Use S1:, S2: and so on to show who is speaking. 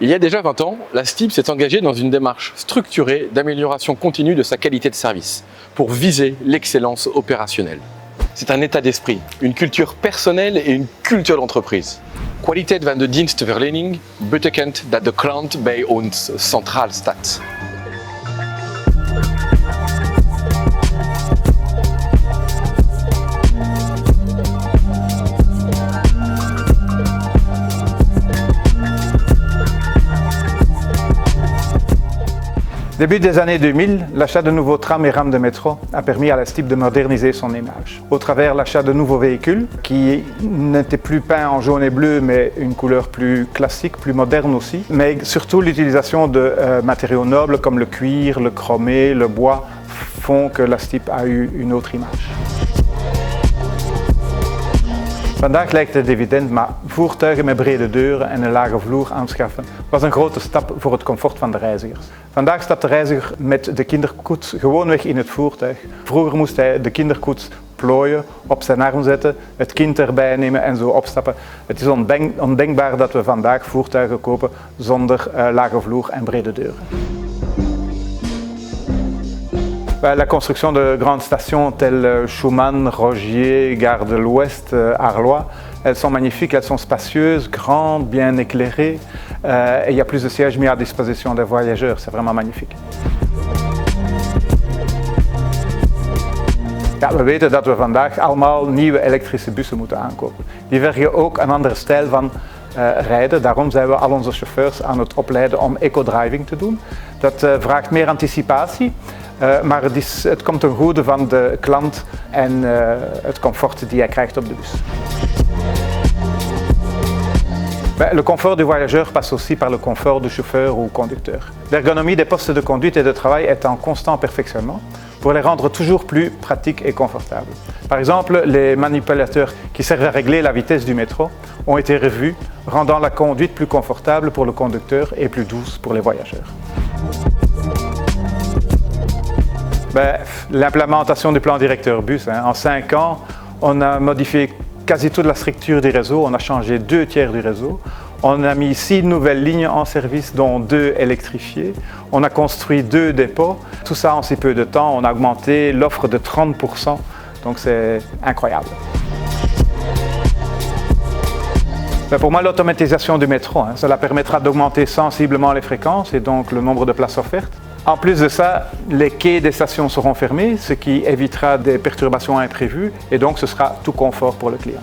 S1: Il y a déjà 20 ans, la STIB s'est engagée dans une démarche structurée d'amélioration continue de sa qualité de service pour viser l'excellence opérationnelle. C'est un état d'esprit, une culture personnelle et une culture d'entreprise. Kwaliteit van de dienstverlening betekent dat de klant bij ons centraal staat.
S2: Début des années 2000, l'achat de nouveaux trams et rames de métro a permis à la STIB de moderniser son image. Au travers l'achat de nouveaux véhicules qui n'étaient plus peints en jaune et bleu mais une couleur plus classique, plus moderne aussi. Mais surtout l'utilisation de matériaux nobles comme le cuir, le chromé, le bois font que la STIB a eu une autre image. Vandaag lijkt het evident, maar voertuigen met brede deuren en een lage vloer aanschaffen was een grote stap voor het comfort van de reizigers. Vandaag stapt de reiziger met de kinderkoets gewoonweg in het voertuig. Vroeger moest hij de kinderkoets plooien, op zijn arm zetten, het kind erbij nemen en zo opstappen. Het is ondenkbaar dat we vandaag voertuigen kopen zonder lage vloer en brede deuren. La construction de grandes stations telles Schuman, Rogier, Gare de l'Ouest, Arlois, elles sont magnifiques, elles sont spacieuses, grandes, bien éclairées et il y a plus de sièges mis à disposition des voyageurs, c'est vraiment magnifique. Ja, we weten dat we vandaag allemaal nieuwe elektrische bussen moeten aankopen. Die vergen ook een andere stijl van rijden. Daarom zijn we al onze chauffeurs aan het opleiden om eco-driving te doen. Dat vraagt meer anticipatie. Maar het komt ten goede van de klant en het comfort die hij krijgt op de bus. Le confort du voyageur passe aussi par le confort du chauffeur ou conducteur. L'ergonomie des postes de conduite et de travail est en constant perfectionnement pour les rendre toujours plus pratiques et confortables. Par exemple, les manipulateurs qui servent à régler la vitesse du métro ont été revus, rendant la conduite plus confortable pour le conducteur et plus douce pour les voyageurs. L'implémentation du plan directeur bus, en 5 ans, on a modifié quasi toute la structure du réseau, on a changé 2 tiers du réseau, on a mis 6 nouvelles lignes en service dont 2 électrifiées, on a construit 2 dépôts, tout ça en si peu de temps, on a augmenté l'offre de 30%, donc c'est incroyable. Pour moi, l'automatisation du métro, cela permettra d'augmenter sensiblement les fréquences et donc le nombre de places offertes. En plus de ça, les quais des stations seront fermés, ce qui évitera des perturbations imprévues et donc ce sera tout confort pour le client.